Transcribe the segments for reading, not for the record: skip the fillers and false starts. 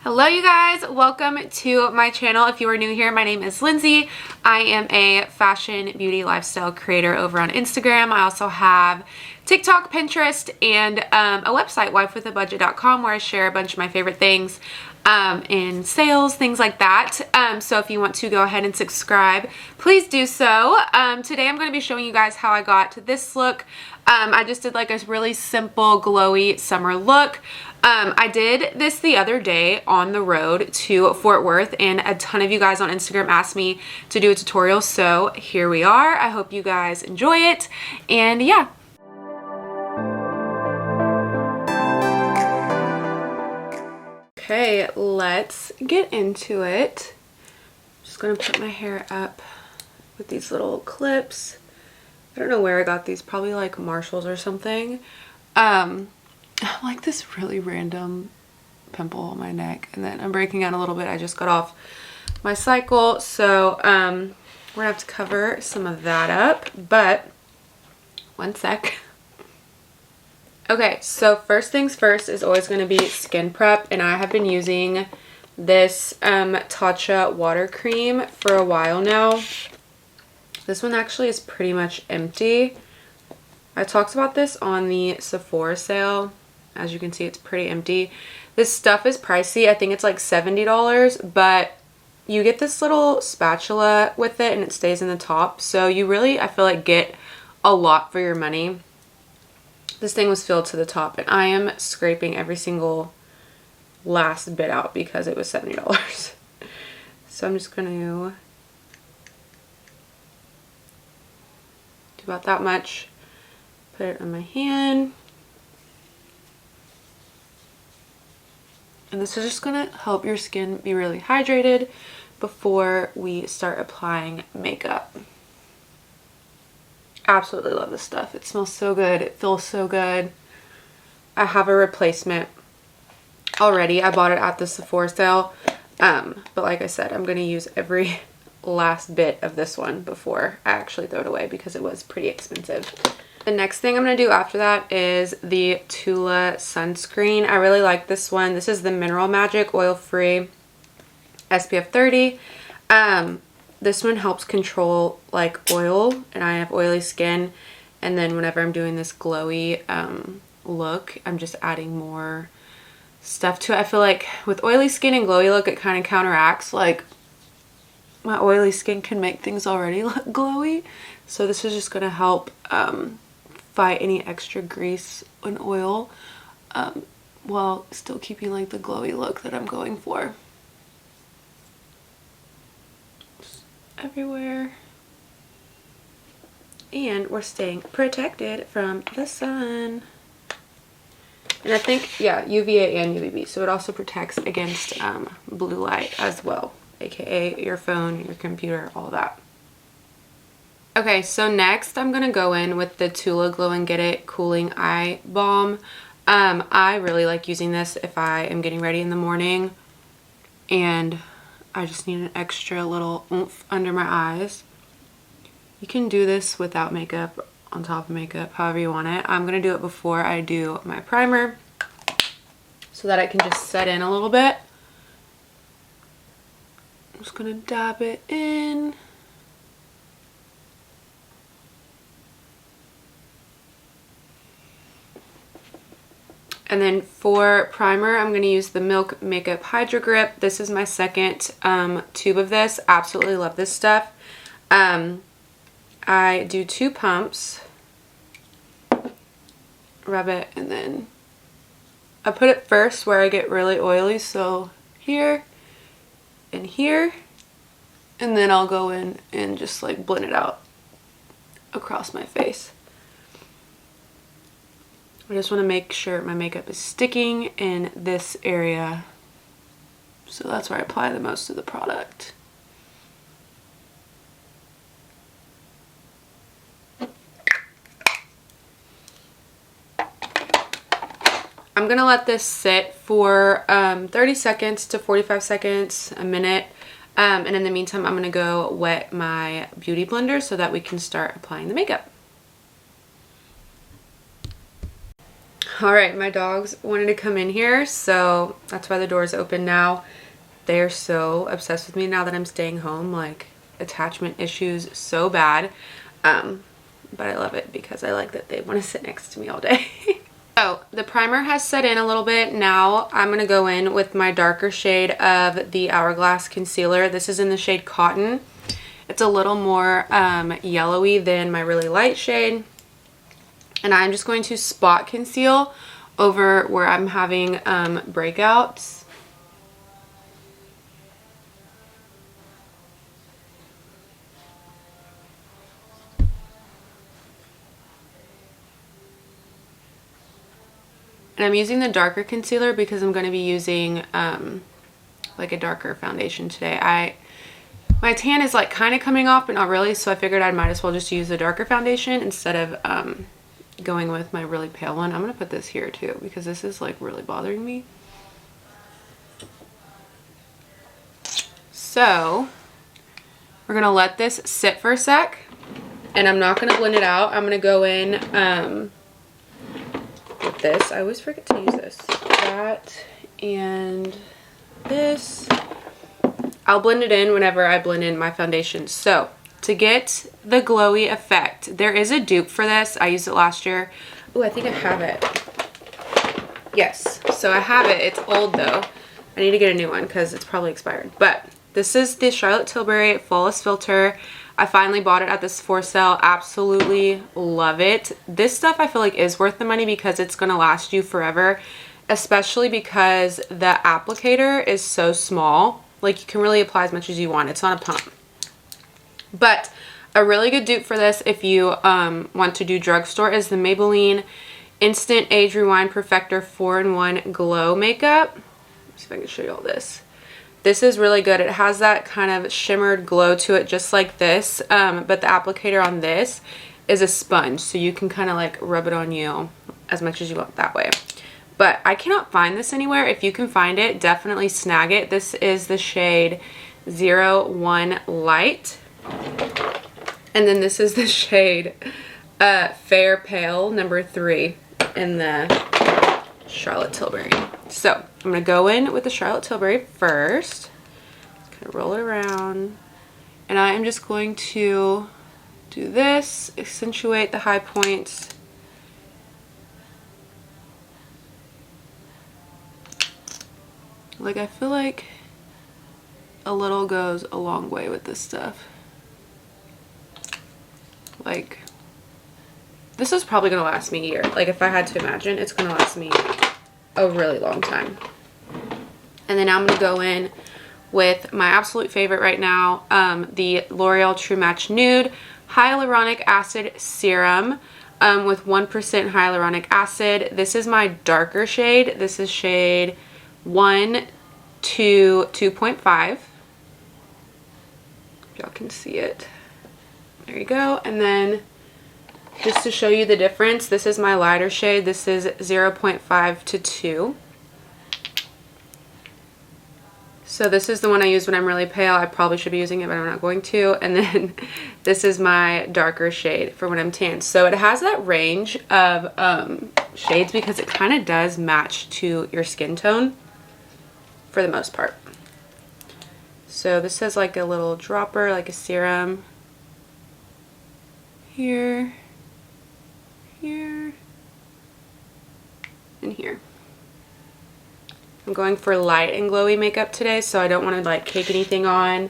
Hello you guys, welcome to my channel. If you are new here, my name is Lindsay. I am a fashion, beauty, lifestyle creator over on Instagram. I also have TikTok, Pinterest, and a website, wifewithabudget.com, where I share a bunch of my favorite things in sales, things like that. So if you want to go ahead and subscribe, please do so. Today I'm going to be showing you guys how I got this look. I just did like a really simple glowy summer look. I did this the other day on the road to Fort Worth, and a ton of you guys on Instagram asked me to do a tutorial, so here we are. I hope you guys enjoy it, and yeah. Okay, let's get into it. Just gonna put my hair up with these little clips. I don't know where I got these, probably like Marshalls or something. Like this really random pimple on my neck, and then I'm breaking out a little bit. I just got off my cycle, so we're gonna have to cover some of that up, but one sec. Okay, so first things first is always going to be skin prep, and I have been using this Tatcha water cream for a while now. This one actually is pretty much empty. I talked about this on the Sephora sale. As you can see, it's pretty empty. This stuff is pricey. I think it's like $70, but you get this little spatula with it and it stays in the top. So you really, I feel like, get a lot for your money. This thing was filled to the top, and I am scraping every single last bit out because it was $70. So I'm just going to do about that much. Put it on my hand. And this is just going to help your skin be really hydrated before we start applying makeup. Absolutely love this stuff. It smells so good. It feels so good. I have a replacement already. I bought it at the Sephora sale. But like I said, I'm going to use every last bit of this one before I actually throw it away because it was pretty expensive. The next thing I'm going to do after that is the Tula sunscreen. I really like this one. This is the Mineral Magic oil-free SPF 30. This one helps control like oil, and I have oily skin, and then whenever I'm doing this glowy look, I'm just adding more stuff to it. I feel like with oily skin and glowy look, it kind of counteracts, like my oily skin can make things already look glowy, so this is just going to help fight any extra grease and oil while still keeping like the glowy look that I'm going for. Everywhere, and we're staying protected from the sun. And I think, yeah, UVA and UVB, so it also protects against blue light as well, aka your phone, your computer, all that. Okay, so next I'm gonna go in with the Tula Glow and Get It Cooling Eye Balm. I really like using this if I am getting ready in the morning and I just need an extra little oomph under my eyes. You can do this without makeup, on top of makeup, however you want it. I'm going to do it before I do my primer so that I can just set in a little bit. I'm just going to dab it in. And then for primer, I'm going to use the Milk Makeup Hydro Grip. This is my second tube of this. Absolutely love this stuff. I do 2 pumps, rub it, and then I put it first where I get really oily, so here and here, and then I'll go in and just like blend it out across my face. I just want to make sure my makeup is sticking in this area, so that's where I apply the most of the product. I'm going to let this sit for 30 seconds to 45 seconds, a minute, and in the meantime I'm going to go wet my beauty blender so that we can start applying the makeup. All right, my dogs wanted to come in here, so that's why the door's open now. They're so obsessed with me now that I'm staying home, like attachment issues so bad. But I love it because I like that they want to sit next to me all day. So the primer has set in a little bit. Now I'm going to go in with my darker shade of the Hourglass Concealer. This is in the shade Cotton. It's a little more yellowy than my really light shade. And I'm just going to spot conceal over where I'm having breakouts. And I'm using the darker concealer because I'm going to be using like a darker foundation today. My tan is like kind of coming off, but not really, so I figured I might as well just use the darker foundation instead of going with my really pale one. I'm going to put this here too because this is like really bothering me. So we're going to let this sit for a sec, and I'm not going to blend it out. I'm going to go in with this. I always forget to use this. That and this. I'll blend it in whenever I blend in my foundation. So to get the glowy effect, there is a dupe for this. I used it last year. Oh, I think I have it. Yes, so I have it. It's old though. I need to get a new one because it's probably expired. But this is the Charlotte Tilbury Flawless Filter. I finally bought it at this for sale. Absolutely love it. This stuff I feel like is worth the money because it's going to last you forever, especially because the applicator is so small. Like, you can really apply as much as you want. It's not a pump. But a really good dupe for this if you want to do drugstore is the Maybelline Instant Age Rewind Perfector 4-in-1 Glow Makeup. Let's see if I can show you all this. This is really good. It has that kind of shimmered glow to it just like this. But the applicator on this is a sponge. So you can kind of like rub it on you as much as you want that way. But I cannot find this anywhere. If you can find it, definitely snag it. This is the shade 01 Light. And then this is the shade Fair Pale number 3 in the Charlotte Tilbury. So I'm going to go in with the Charlotte Tilbury first. Just kind of roll it around. And I am just going to do this, accentuate the high points. Like, I feel like a little goes a long way with this stuff. Like, this is probably going to last me a year. Like, if I had to imagine, it's going to last me a really long time. And then I'm going to go in with my absolute favorite right now, the L'Oreal True Match Nude Hyaluronic Acid Serum with 1% hyaluronic acid. This is my darker shade. This is shade 1 to 2.5. Y'all can see it. There you go. And then just to show you the difference, this is my lighter shade. This is 0.5 to 2. So this is the one I use when I'm really pale. I probably should be using it, but I'm not going to. And then this is my darker shade for when I'm tan. So it has that range of shades because it kind of does match to your skin tone for the most part. So this has like a little dropper, like a serum. Here, here, and here. I'm going for light and glowy makeup today, so I don't want to like cake anything on.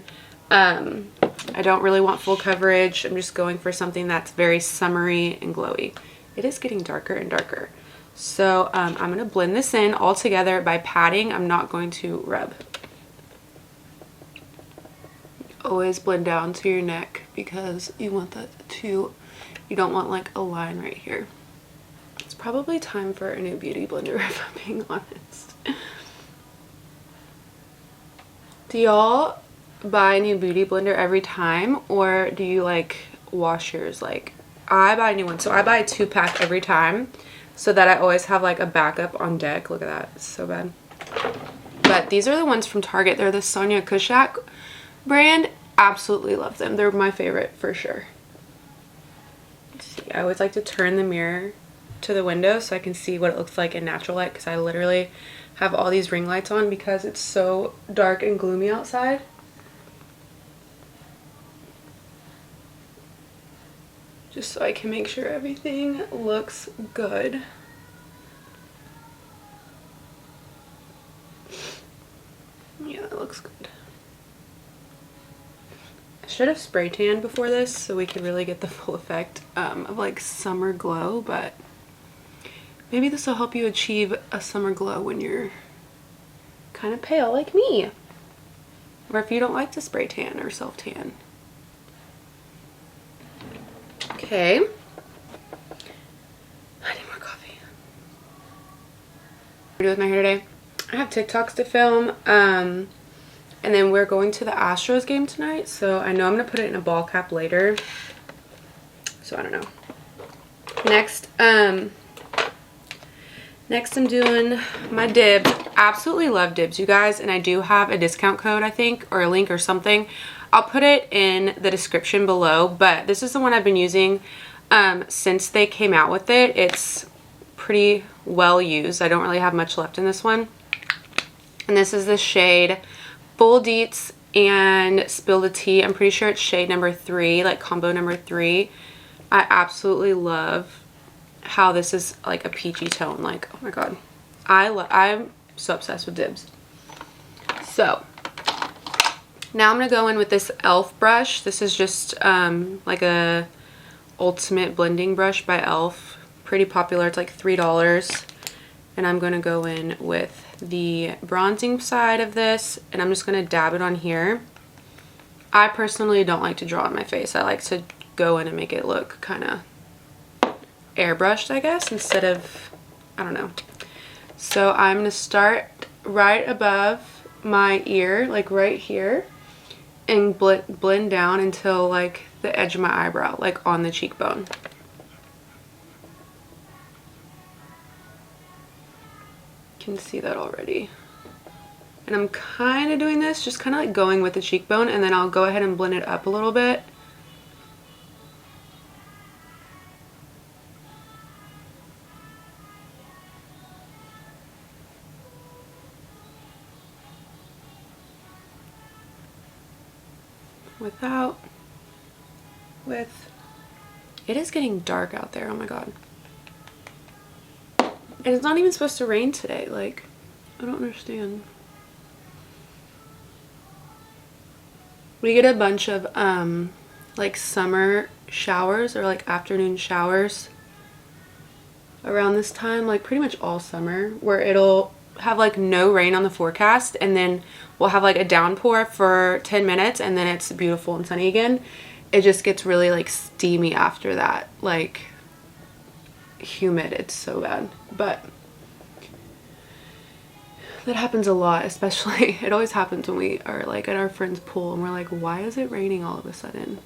I don't really want full coverage. I'm just going for something that's very summery and glowy. It is getting darker and darker. So I'm going to blend this in all together by patting. I'm not going to rub. Always blend down to your neck because you want that to, you don't want like a line right here. It's probably time for a new beauty blender if I'm being honest. Do y'all buy a new beauty blender every time, or do you like wash yours? Like, I buy a new one, so I buy a 2-pack every time so that I always have like a backup on deck. Look at that, it's so bad. But these are the ones from Target. They're the Sonia Kushak brand. Absolutely love them. They're my favorite for sure. Let's see, I always like to turn the mirror to the window so I can see what it looks like in natural light, because I literally have all these ring lights on because it's so dark and gloomy outside. Just so I can make sure everything looks good. Yeah, that looks good. I should have spray tanned before this so we could really get the full effect of like summer glow, but maybe this will help you achieve a summer glow when you're kind of pale like me. Or if you don't like to spray tan or self tan. Okay. I need more coffee. What do I do with my hair today? I have TikToks to film. And then we're going to the Astros game tonight. So I know I'm going to put it in a ball cap later. So I don't know. Next I'm doing my dibs. Absolutely love dibs, you guys. And I do have a discount code, I think, or a link or something. I'll put it in the description below, but this is the one I've been using since they came out with it. It's pretty well used. I don't really have much left in this one. And this is the shade Full Deets and Spill the Tea. I'm pretty sure it's shade number 3, like combo number 3. I absolutely love how this is like a peachy tone. Like, oh my god. I'm so obsessed with dibs. So now I'm going to go in with this e.l.f. brush. This is just like a ultimate blending brush by e.l.f. Pretty popular. It's like $3. And I'm going to go in with the bronzing side of this. And I'm just going to dab it on here. I personally don't like to draw on my face. I like to go in and make it look kind of airbrushed, I guess, instead of, I don't know. So I'm going to start right above my ear, like right here. And blend down until like the edge of my eyebrow, like on the cheekbone. You can see that already. And I'm kind of doing this, just kind of like going with the cheekbone, and then I'll go ahead and blend it up a little bit. It is getting dark out there, oh my god. And it's not even supposed to rain today, like, I don't understand. We get a bunch of like summer showers or like afternoon showers around this time, like pretty much all summer, where it'll have like no rain on the forecast, and then we'll have like a downpour for 10 minutes and then it's beautiful and sunny again. It just gets really like steamy after that, like humid. It's so bad, but that happens a lot, especially it always happens when we are like at our friend's pool and we're like, why is it raining all of a sudden?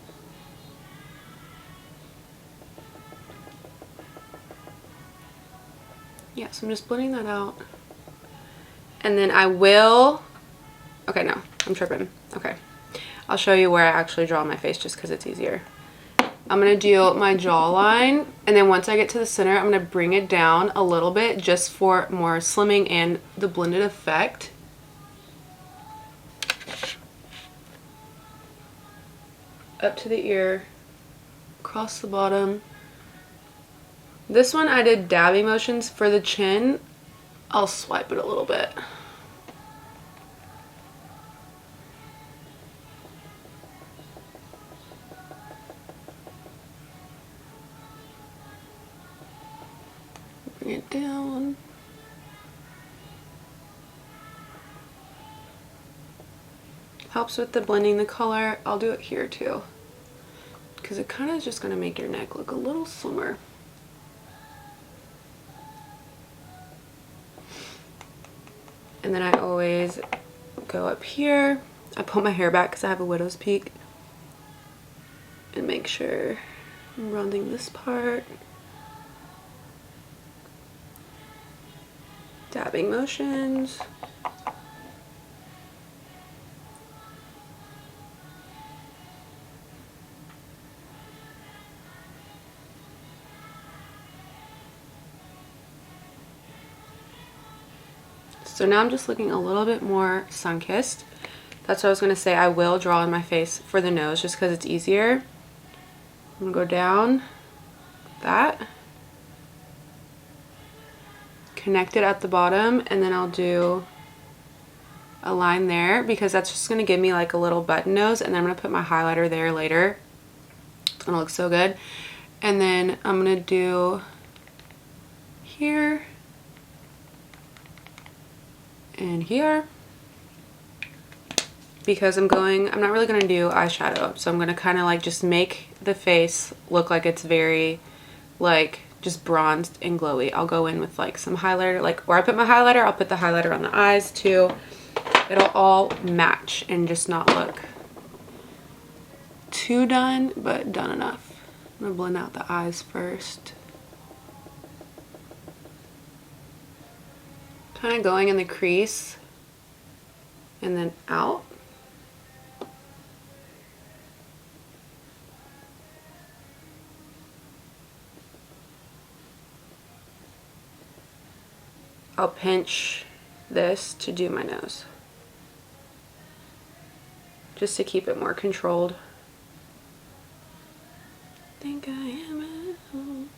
Yeah, so I'm just blending that out. And then I will, okay, no, I'm tripping. Okay, I'll show you where I actually draw my face just because it's easier. I'm going to do my jawline, and then once I get to the center, I'm going to bring it down a little bit just for more slimming and the blended effect. Up to the ear, across the bottom. This one I did dabbing motions. For the chin, I'll swipe it a little bit. Bring it down. Helps with the blending the color. I'll do it here too, because it kind of is just going to make your neck look a little slimmer. And then I always go up here. I pull my hair back because I have a widow's peak, and make sure I'm rounding this part. Dabbing motions. So now I'm just looking a little bit more sun-kissed. That's what I was going to say. I will draw in my face for the nose just because it's easier. I'm going to go down that. Connect it at the bottom, and then I'll do a line there because that's just going to give me like a little button nose, and then I'm going to put my highlighter there later. It's going to look so good. And then I'm going to do here and here because I'm not really going to do eyeshadow, so I'm going to kind of like just make the face look like it's very like just bronzed and glowy. I'll go in with like some highlighter, like where I put my highlighter, I'll put the highlighter on the eyes too. It'll all match and just not look too done, but done enough. I'm gonna blend out the eyes first. Kind of going in the crease and then out. I'll pinch this to do my nose, just to keep it more controlled. Think I am at home.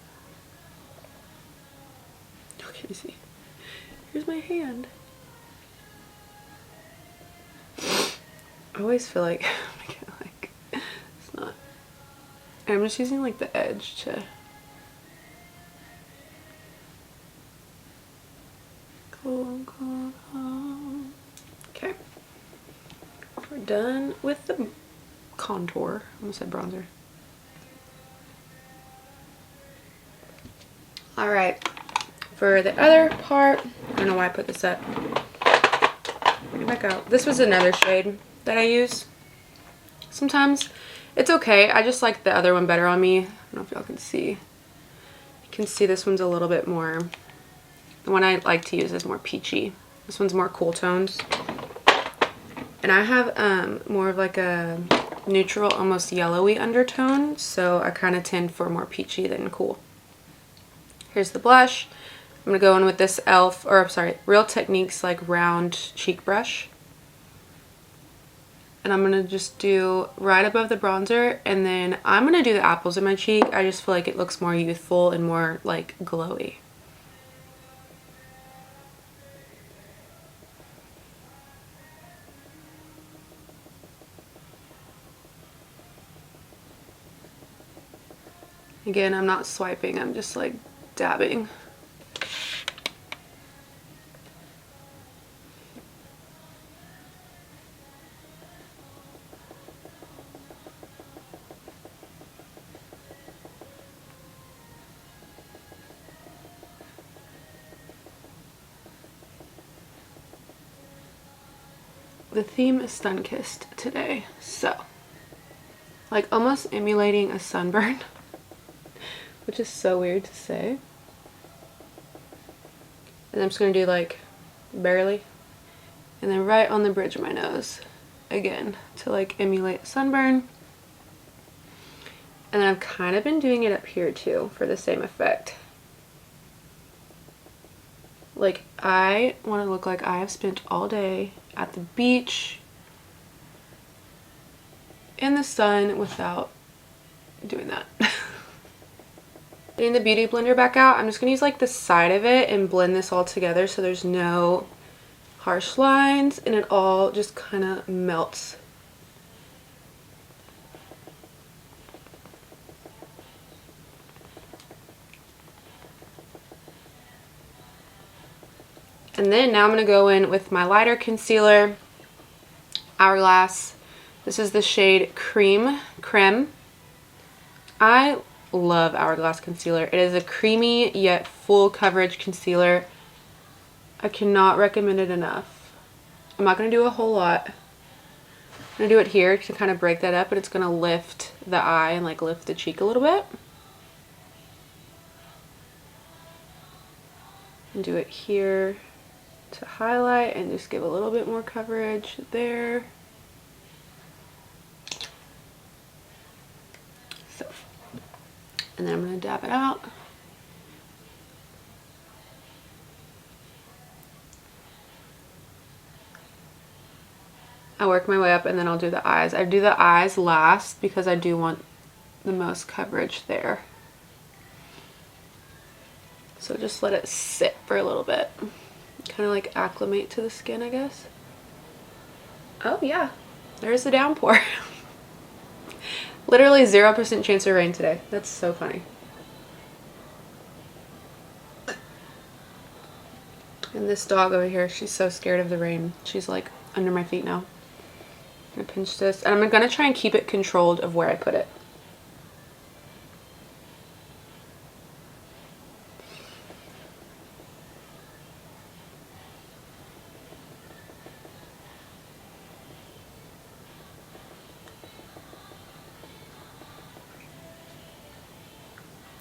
Oh, can you see? Here's my hand. I always feel like it's not. I'm just using like the edge to okay. We're done with the contour. I almost said bronzer. Alright, for the other part, I don't know why I put this up. Bring it back out. This was another shade that I use. Sometimes it's okay. I just like the other one better on me. I don't know if y'all can see. You can see this one's a little bit more. The one I like to use is more peachy. This one's more cool tones. And I have more of like a neutral, almost yellowy undertone, so I kind of tend for more peachy than cool. Here's the blush. I'm going to go in with this e.l.f. or sorry, Real Techniques like round cheek brush. And I'm going to just do right above the bronzer, and then I'm going to do the apples in my cheek. I just feel like it looks more youthful and more like glowy. Again, I'm not swiping, I'm just like dabbing. The theme is sun-kissed today, so like almost emulating a sunburn, which is so weird to say. And I'm just going to do like barely, and then right on the bridge of my nose again to like emulate sunburn. And then I've kind of been doing it up here too for the same effect. Like I want to look like I have spent all day at the beach in the sun without doing that. Getting the beauty blender back out, I'm just going to use like the side of it and blend this all together so there's no harsh lines and it all just kind of melts. And then now I'm going to go in with my lighter concealer, Hourglass. This is the shade Creme. I love Hourglass concealer. It is a creamy yet full coverage concealer. I cannot recommend it enough. I'm not going to do a whole lot. I'm going to do it here to kind of break that up, but it's going to lift the eye and like lift the cheek a little bit. And do it here to highlight and just give a little bit more coverage there. So, and then I'm going to dab it out. I work my way up and then I'll do the eyes. I do the eyes last because I do want the most coverage there. So just let it sit for a little bit. Kind of like acclimate to the skin, I guess. Oh yeah, there's the downpour. Literally 0% chance of rain today. That's so funny. And this dog over here, she's so scared of the rain. She's like under my feet now. I'm gonna pinch this, and I'm gonna try and keep it controlled of where I put it.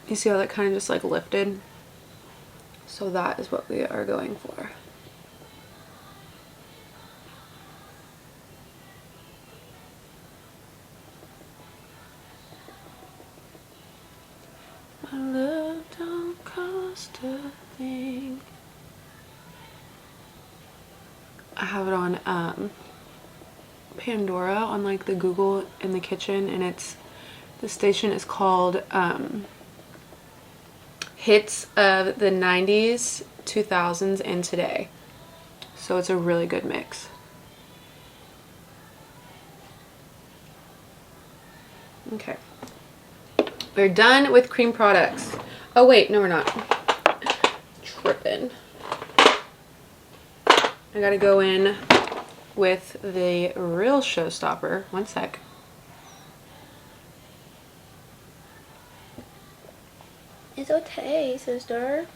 You see how that kind of just like lifted? So that is what we are going for. My love don't cost a thing. I have it on Pandora on like the Google in the kitchen, and the station is called Hits of the 90s, 2000s, and today. So it's a really good mix. Okay. We're done with cream products. Oh wait, no we're not. Tripping. I gotta go in with the real showstopper. One sec. It's okay, sister.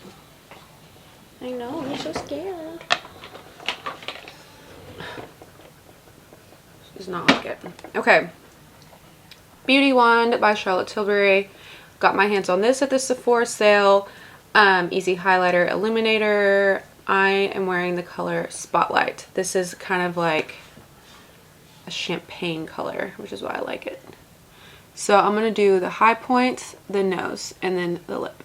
I know, I'm so scared. She's not like it. Okay. Beauty Wand by Charlotte Tilbury. Got my hands on this at the Sephora sale. Easy highlighter illuminator. I am wearing the color Spotlight. This is kind of like a champagne color, which is why I like it. So I'm going to do the high points, the nose, and then the lip.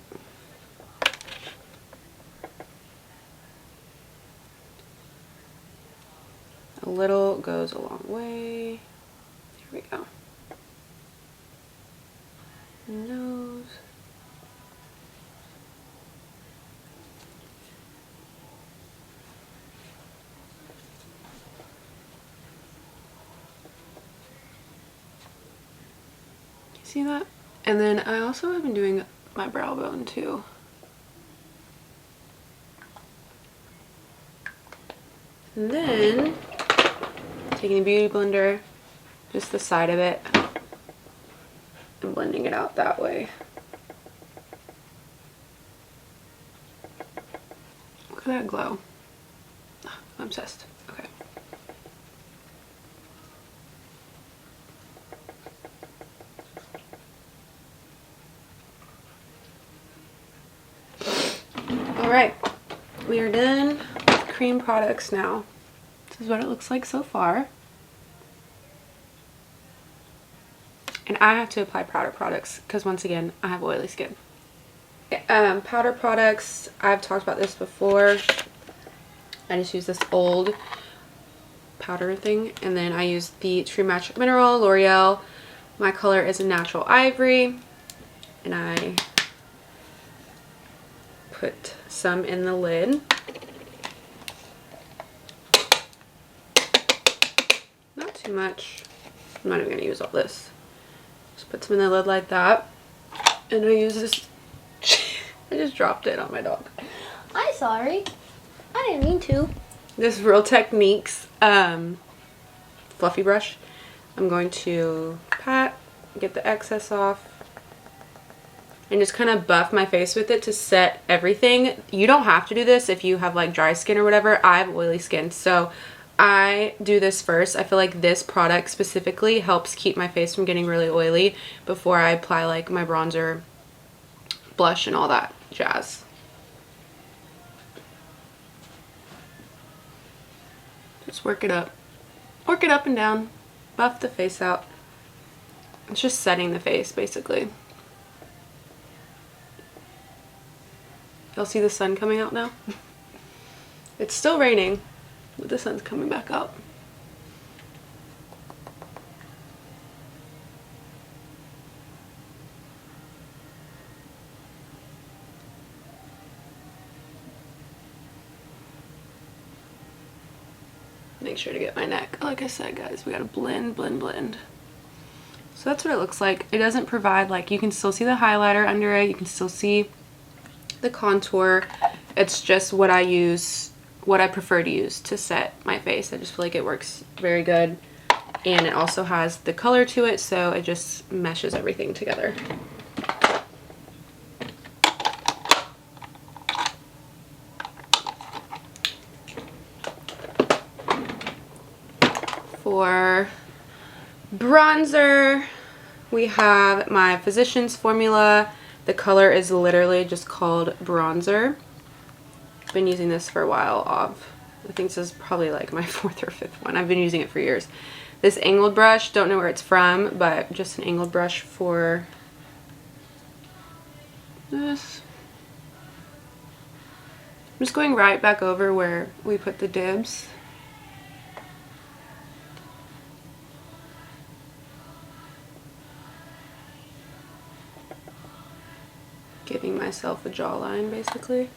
A little goes a long way. Here we go. Nose. See that? And then I also have been doing my brow bone too. And then taking the Beauty Blender, just the side of it, and blending it out that way. Look at that glow. I'm obsessed. Okay. Alright, we are done with cream products now. This is what it looks like so far. And I have to apply powder products because once again, I have oily skin. Powder products, I've talked about this before. I just use this old powder thing, and then I use the True Magic Mineral L'Oreal. My color is a natural ivory, and I put some in the lid. Not too much. I'm not even going to use all this. Just put some in the lid like that. And I use this. I just dropped it on my dog. I'm sorry. I didn't mean to. This Real Techniques fluffy brush. I'm going to pat, get the excess off, and just kind of buff my face with it to set everything. You don't have to do this if you have like dry skin or whatever. I have oily skin, so I do this first. I feel like this product specifically helps keep my face from getting really oily before I apply like my bronzer, blush, and all that jazz. Just work it up. Work it up and down. Buff the face out. It's just setting the face basically. Y'all see the sun coming out now? It's still raining, but the sun's coming back out. make sure to get my neck. Like I said, guys, we gotta blend, blend, blend. So that's what it looks like. It doesn't provide, like, you can still see the highlighter under it. You can still see the contour. It's just what I use, what I prefer to use to set my face. I just feel like it works very good. And it also has the color to it, so it just meshes everything together. For bronzer, we have my Physicians Formula. The color is literally just called Bronzer. I've been using this for a while off. I think this is probably like my 4th or 5th one. I've been using it for years. This angled brush, don't know where it's from, but just an angled brush for this. I'm just going right back over where we put the dibs. Giving myself a jawline, basically.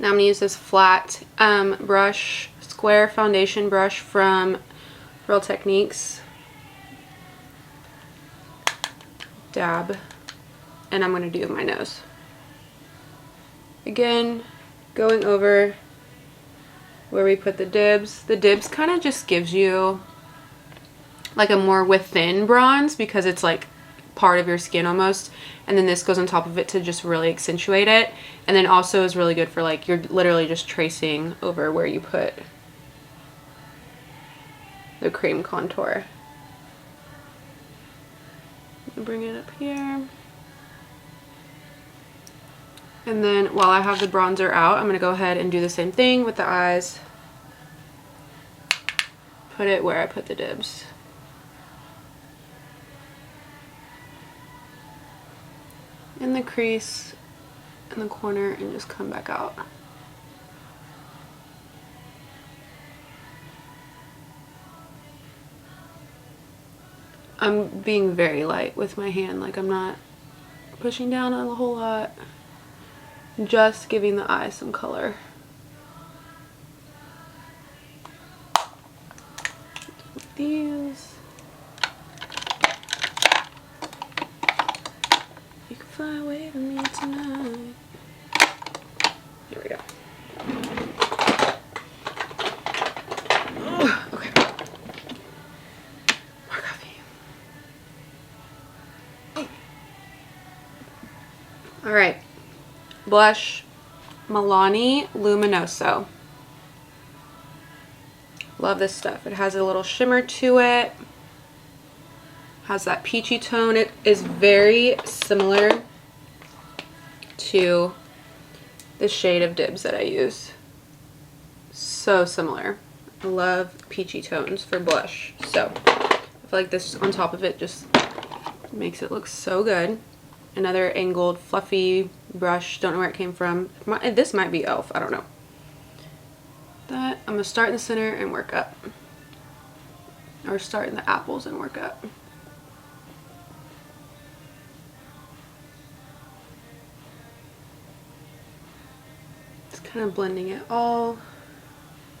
Now I'm going to use this flat brush, square foundation brush from Real Techniques. Dab. And I'm going to do my nose. Again, going over where we put the dibs. The dibs kind of just gives you like a more within bronze because it's like part of your skin almost, and then this goes on top of it to just really accentuate it, and then also is really good for like you're literally just tracing over where you put the cream contour. Bring it up here, and then while I have the bronzer out, I'm going to go ahead and do the same thing with the eyes. Put it where I put the dibs. In the crease, in the corner, and just come back out. I'm being very light with my hand, like I'm not pushing down on a whole lot, just giving the eye some color. With these. You can fly away with me tonight. Here we go. Oh, okay. More coffee. Hey. All right. Blush, Milani Luminoso. Love this stuff. It has a little shimmer to it. Has that peachy tone. It is very similar to the shade of dibs that I use. So similar. I love peachy tones for blush. So I feel like this on top of it just makes it look so good. Another angled fluffy brush. Don't know where it came from. This might be e.l.f. I don't know. That I'm going to start in the center and work up. Or start in the apples and work up. Kind of blending it all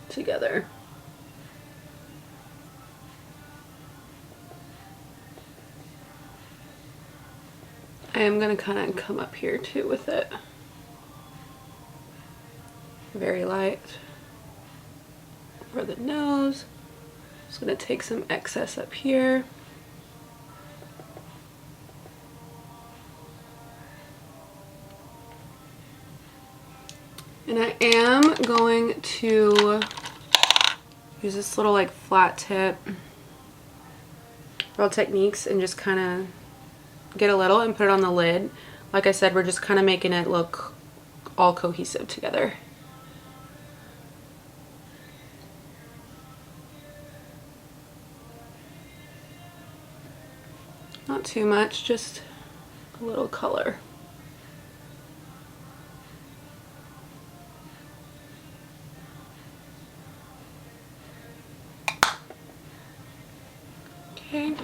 together. I am going to kind of come up here too with it. Very light for the nose. Just going to take some excess up here. And I am going to use this little like flat tip Real Techniques and just kind of get a little and put it on the lid. Like I said, we're just kind of making it look all cohesive together. Not too much, just a little color. Okay.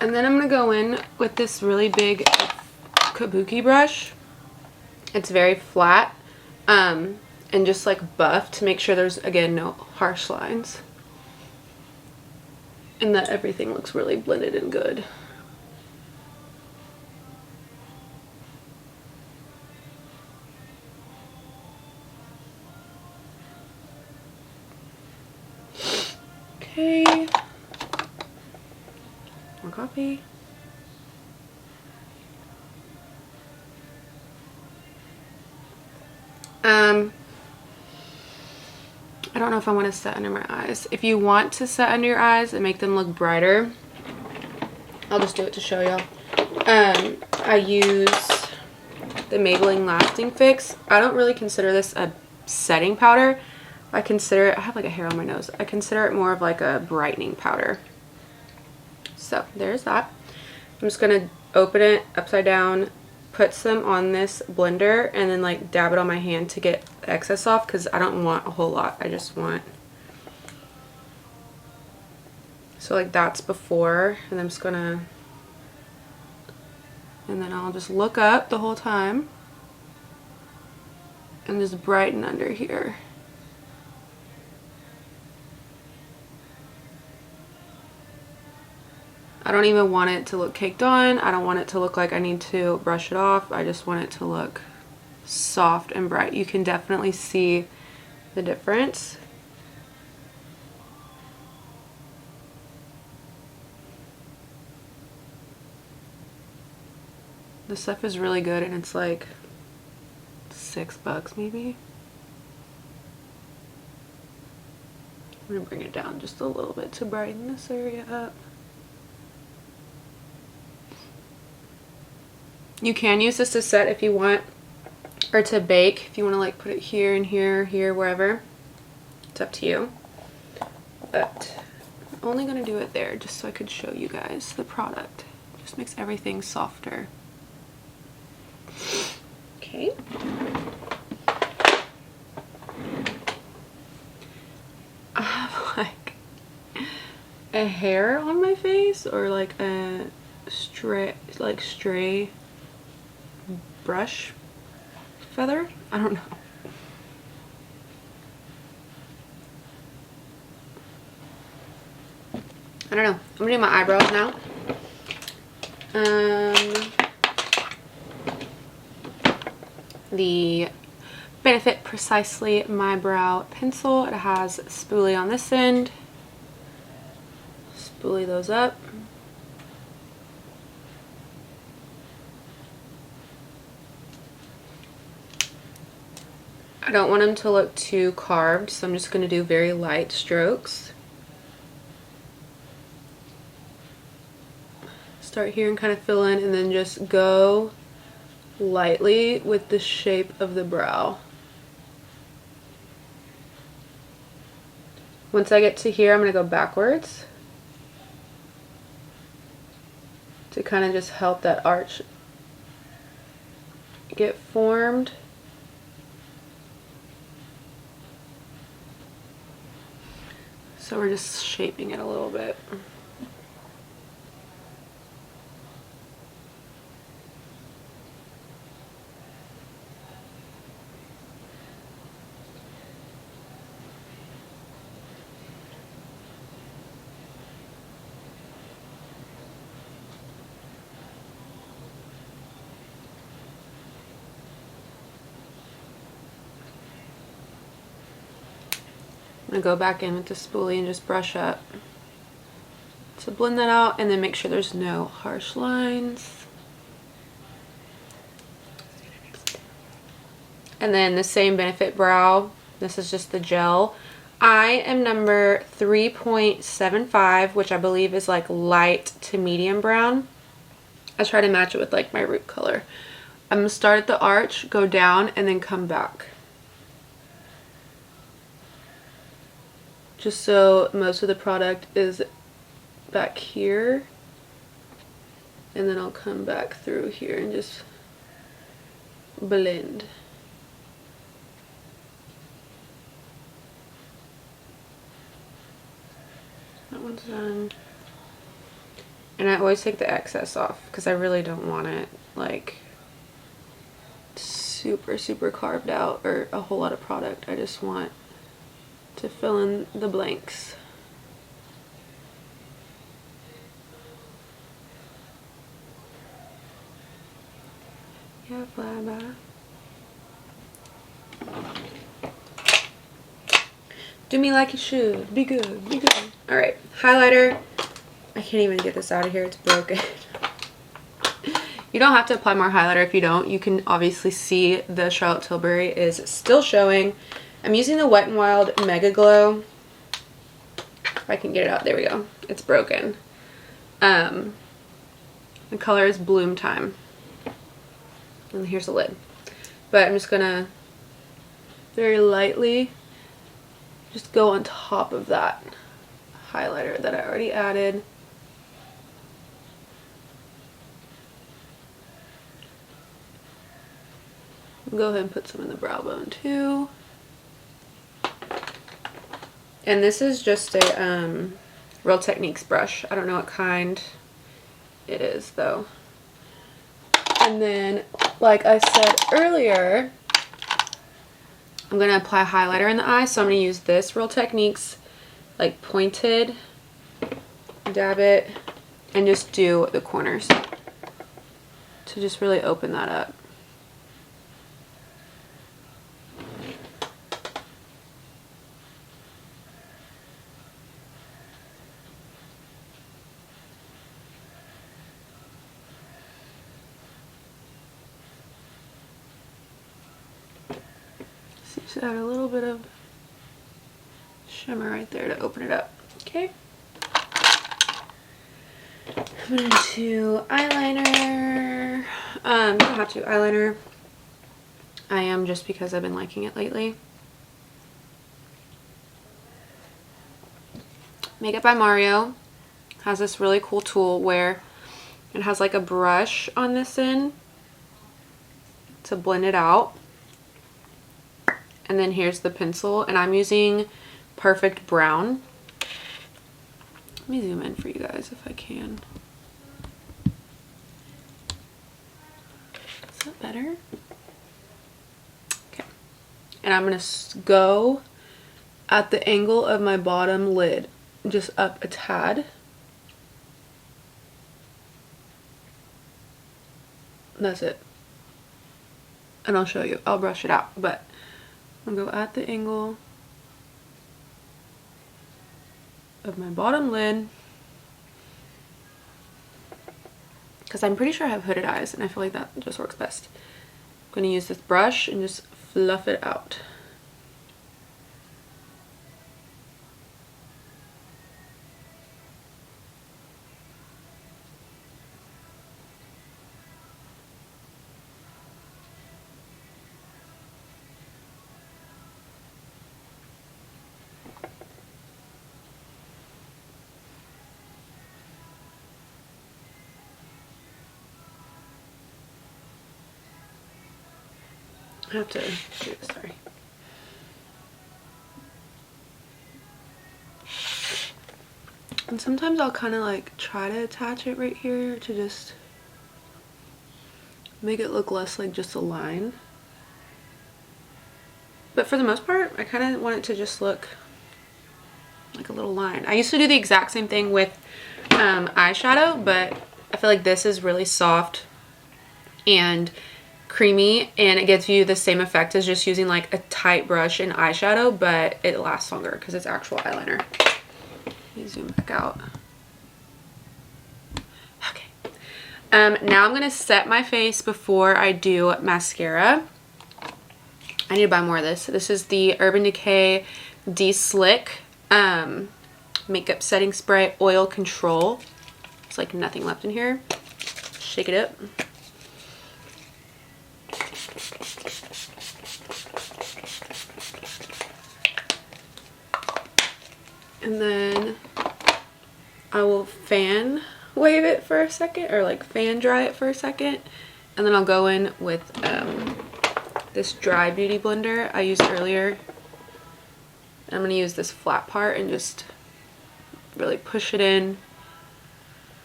And then I'm gonna go in with this really big kabuki brush. It's very flat and just like buff to make sure there's, again, no harsh lines. And that everything looks really blended and good. Okay. More coffee. I don't know if I want to set under my eyes. If you want to set under your eyes and make them look brighter, I'll just do it to show y'all. I use the Maybelline Lasting Fix. I don't really consider this a setting powder. I consider it, I have like a hair on my nose. I consider it more of like a brightening powder. So there's that. I'm just gonna open it upside down, put some on this blender, and then like dab it on my hand to get the excess off, because I don't want a whole lot. I just want, so like that's before, and I'm just gonna, and then I'll just look up the whole time and just brighten under here. I don't even want it to look caked on. I don't want it to look like I need to brush it off. I just want it to look soft and bright. You can definitely see the difference. The stuff is really good, and it's like $6 maybe. I'm gonna bring it down just a little bit to brighten this area up. You can use this to set if you want, or to bake if you want to like put it here and here, here, wherever. It's up to you. But I'm only going to do it there just so I could show you guys the product. It just makes everything softer. Okay. I have like a hair on my face, or like a stray brush feather. I don't know. I don't know. I'm gonna do my eyebrows now. The Benefit Precisely My Brow Pencil. It has spoolie on this end. Spoolie those up. I don't want them to look too carved, so I'm just going to do very light strokes. Start here and kind of fill in, and then just go lightly with the shape of the brow. Once I get to here, I'm going to go backwards to kind of just help that arch get formed. So we're just shaping it a little bit. I'm going to go back in with the spoolie and just brush up. So blend that out, and then make sure there's no harsh lines. And then the same Benefit Brow. This is just the gel. I am number 3.75, which I believe is like light to medium brown. I try to match it with like my root color. I'm going to start at the arch, go down, and then come back. just so most of the product is back here. And then I'll come back through here and just blend. That one's done. And I always take the excess off because I really don't want it like super carved out or a whole lot of product. I just want to fill in the blanks. Yeah, fly by. Do me like you should. Be good. Be good. All right, highlighter. I can't even get this out of here. It's broken. You don't have to apply more highlighter if you don't. You can obviously see the Charlotte Tilbury is still showing. I'm using the Wet n Wild Mega Glow. If I can get it out. There we go. It's broken. The color is Bloom Time. And here's the lid. But I'm just gonna very lightly just go on top of that highlighter that I already added. Go ahead and put some in the brow bone too. And this is just a Real Techniques brush. I don't know what kind it is though. And then, like I said earlier, I'm going to apply highlighter in the eye. So I'm going to use this Real Techniques, like pointed, dab it, and just do the corners to just really open that up. Just add a little bit of shimmer right there to open it up. Okay. I'm gonna do eyeliner. You don't have to eyeliner. I am just because I've been liking it lately. Makeup by Mario has this really cool tool where it has like a brush on this end to blend it out. And then here's the pencil, and I'm using Perfect Brown. Let me zoom in for you guys if I can. Is that better? Okay. And I'm going to go at the angle of my bottom lid, just up a tad. That's it. And I'll show you. I'll brush it out, but I'm going to go at the angle of my bottom lid because I'm pretty sure I have hooded eyes and I feel like that just works best. I'm going to use this brush and just fluff it out. I have to do this, sorry. And sometimes I'll kind of like try to attach it right here to just make it look less like just a line. But for the most part, I kind of want it to just look like a little line. I used to do the exact same thing with eyeshadow, but I feel like this is really soft and creamy, and it gives you the same effect as just using like a tight brush in eyeshadow, but it lasts longer because it's actual eyeliner. Let me zoom back out. Okay. Now I'm going to set my face before I do mascara. I need to buy more of this. This is the Urban Decay De-Slick Makeup Setting Spray Oil Control. There's like nothing left in here. Shake it up. And then I will fan wave it for a second, or like fan dry it for a second. And then I'll go in with this dry beauty blender I used earlier. I'm going to use this flat part and just really push it in,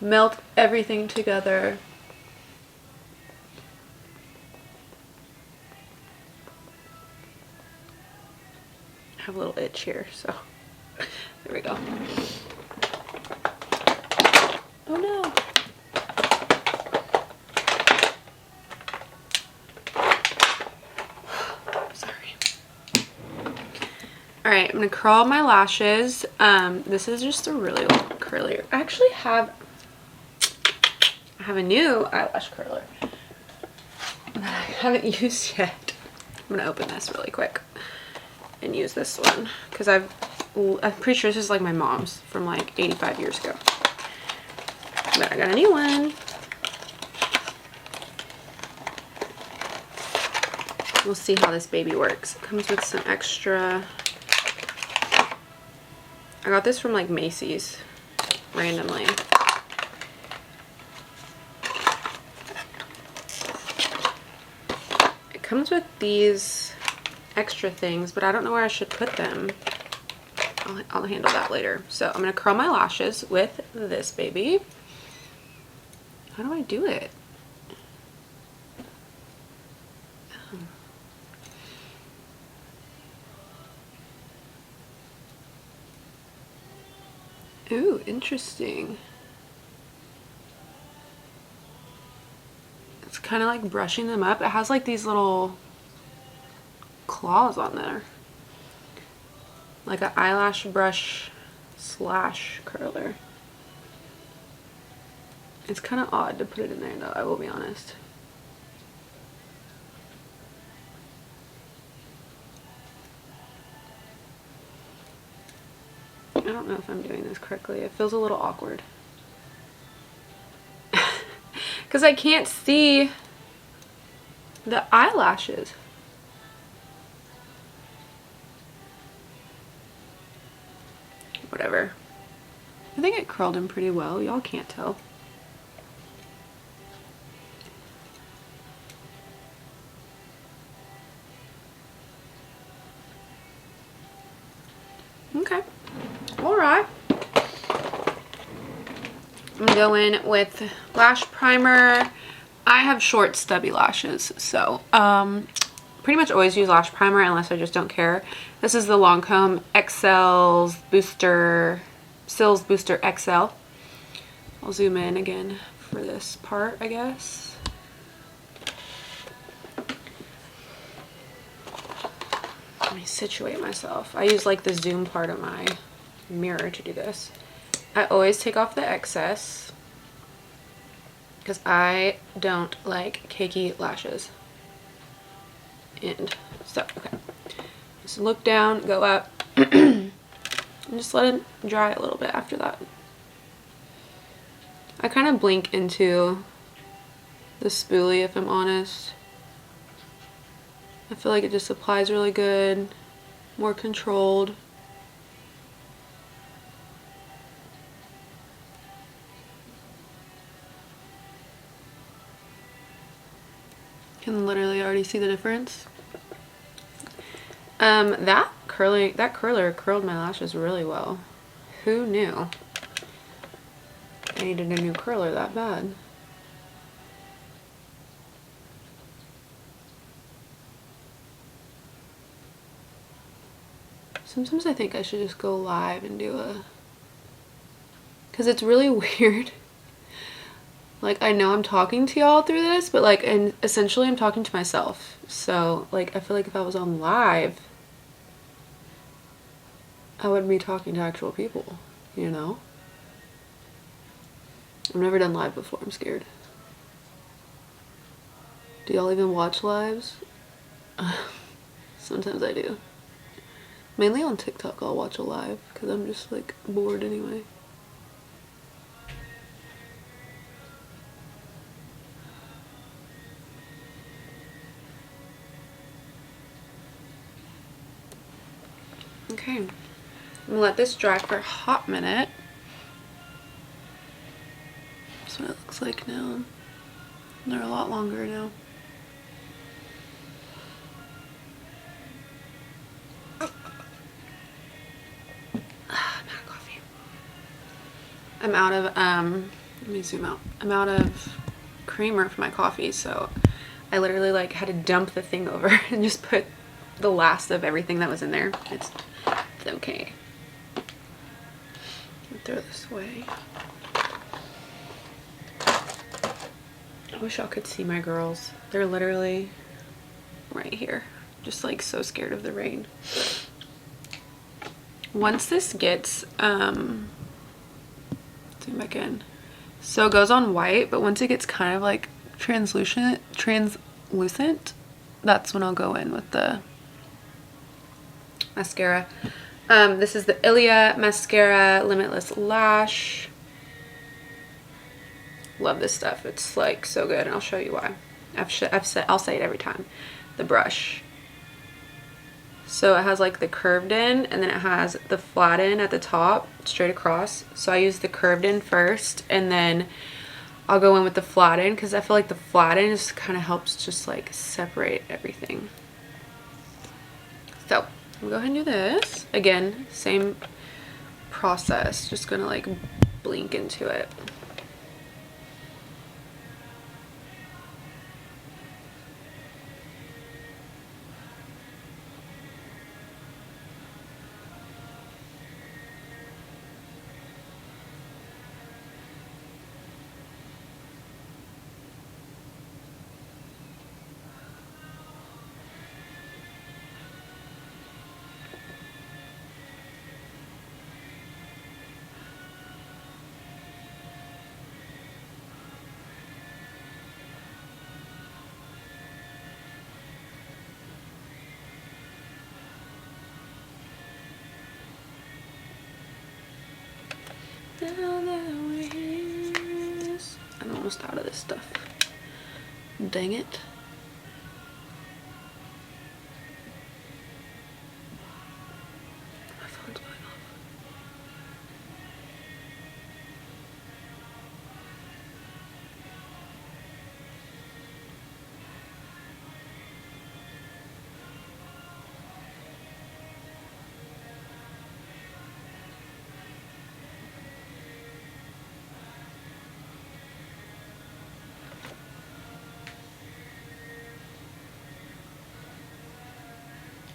melt everything together. I have a little itch here, so there we go. Oh no. Sorry. Alright, I'm going to curl my lashes. This is just a really long curler. I actually have a new eyelash curler that I haven't used yet. I'm going to open this really quick and use this one because I'm pretty sure this is like my mom's from like 85 years ago. But I got a new one. We'll see how this baby works. It comes with some extra. I got this from like Macy's randomly. It comes with these extra things, but I don't know where I should put them. I'll handle that later. So I'm going to curl my lashes with this baby. How do I do it? Ooh, interesting. It's kind of like brushing them up. It has like these little claws on there. Like an eyelash brush slash curler. It's kind of odd to put it in there though, I will be honest. I don't know if I'm doing this correctly. It feels a little awkward. Because I can't see the eyelashes. Whatever. I think it curled in pretty well. Y'all can't tell. Okay. Alright. I'm gonna go in with lash primer. I have short stubby lashes, so pretty much always use lash primer unless I just don't care. This is the Lancome XL's Booster, Sills Booster XL. I'll zoom in again for this part, I guess. Let me situate myself. I use like the zoom part of my mirror to do this. I always take off the excess because I don't like cakey lashes. And so, okay. Just look down, go up, and just let it dry a little bit after that. I kind of blink into the spoolie if I'm honest. I feel like it just applies really good, more controlled. Can literally already see the difference. That curler curled my lashes really well. Who knew I needed a new curler that bad? Sometimes I think I should just go live and do a, because it's really weird. Like, I know I'm talking to y'all through this, but like, and essentially I'm talking to myself. So like, I feel like if I was on live, I would be talking to actual people, you know? I've never done live before, I'm scared. Do y'all even watch lives? Sometimes I do. Mainly on TikTok I'll watch a live, because I'm just like bored anyway. Okay, I'm gonna let this dry for a hot minute. That's what it looks like now. They're a lot longer now. I'm out of, let me zoom out. I'm out of creamer for my coffee, so I literally like had to dump the thing over and just put the last of everything that was in there. It's okay. I'll throw this away. I wish y'all could see my girls. They're literally right here, just like so scared of the rain. Once this gets, zoom back in. So it goes on white, but once it gets kind of like translucent, that's when I'll go in with the mascara. This is the Ilia Mascara Limitless Lash. Love this stuff. It's like so good, and I'll show you why. I'll say it every time. The brush. So it has like the curved in, and then it has the flat in at the top, straight across. So I use the curved in first, and then I'll go in with the flat in, because I feel like the flat in just kind of helps just like separate everything. So I'm gonna go ahead and do this. Again, same process, just gonna like blink into it. I'm almost out of this stuff. Dang it. My phone's going off.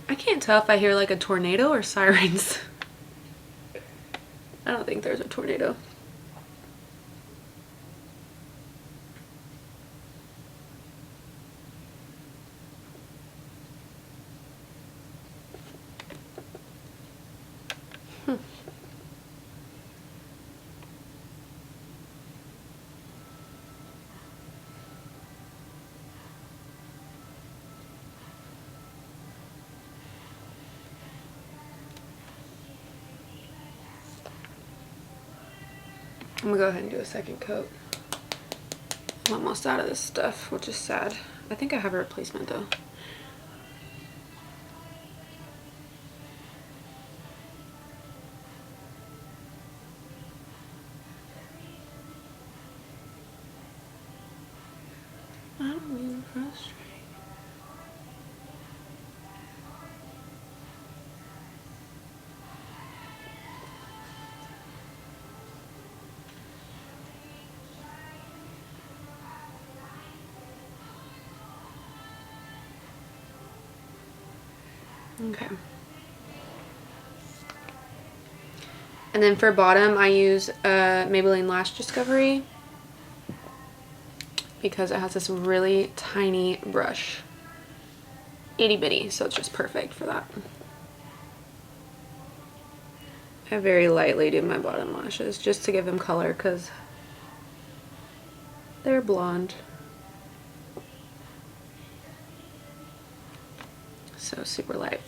I can't tell if I hear like a tornado or sirens. I don't think there's a tornado. I'm gonna go ahead and do a second coat. I'm almost out of this stuff, which is sad. I think I have a replacement though. I don't mean to frustrate. Okay. And then for bottom, I use Maybelline Lash Discovery because it has this really tiny brush. Itty bitty, so it's just perfect for that. I very lightly do my bottom lashes just to give them color because they're blonde. So super light.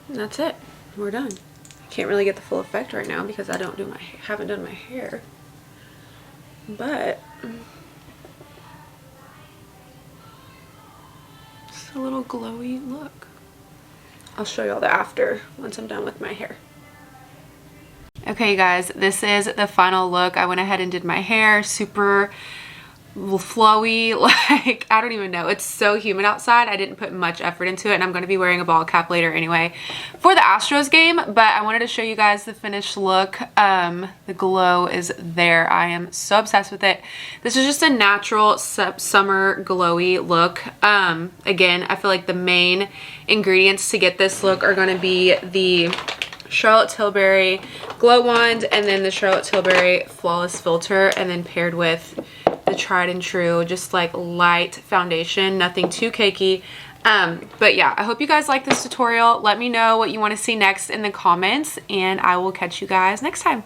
And that's it. We're done. I can't really get the full effect right now because I haven't done my hair. But so little glowy look. I'll show y'all the after once I'm done with my hair. Okay guys, this is the final look. I went ahead and did my hair super flowy, like I don't even know, it's so humid outside. I didn't put much effort into it, and I'm going to be wearing a ball cap later anyway for the Astros game, but I wanted to show you guys the finished look. The glow is there. I am so obsessed with it. This is just a natural summer glowy look. Again, I feel like the main ingredients to get this look are going to be the Charlotte Tilbury Glow Wand and then the Charlotte Tilbury Flawless Filter, and then paired with the tried and true just like light foundation, nothing too cakey. But yeah, I hope you guys like this tutorial. Let me know what you want to see next in the comments, and I will catch you guys next time.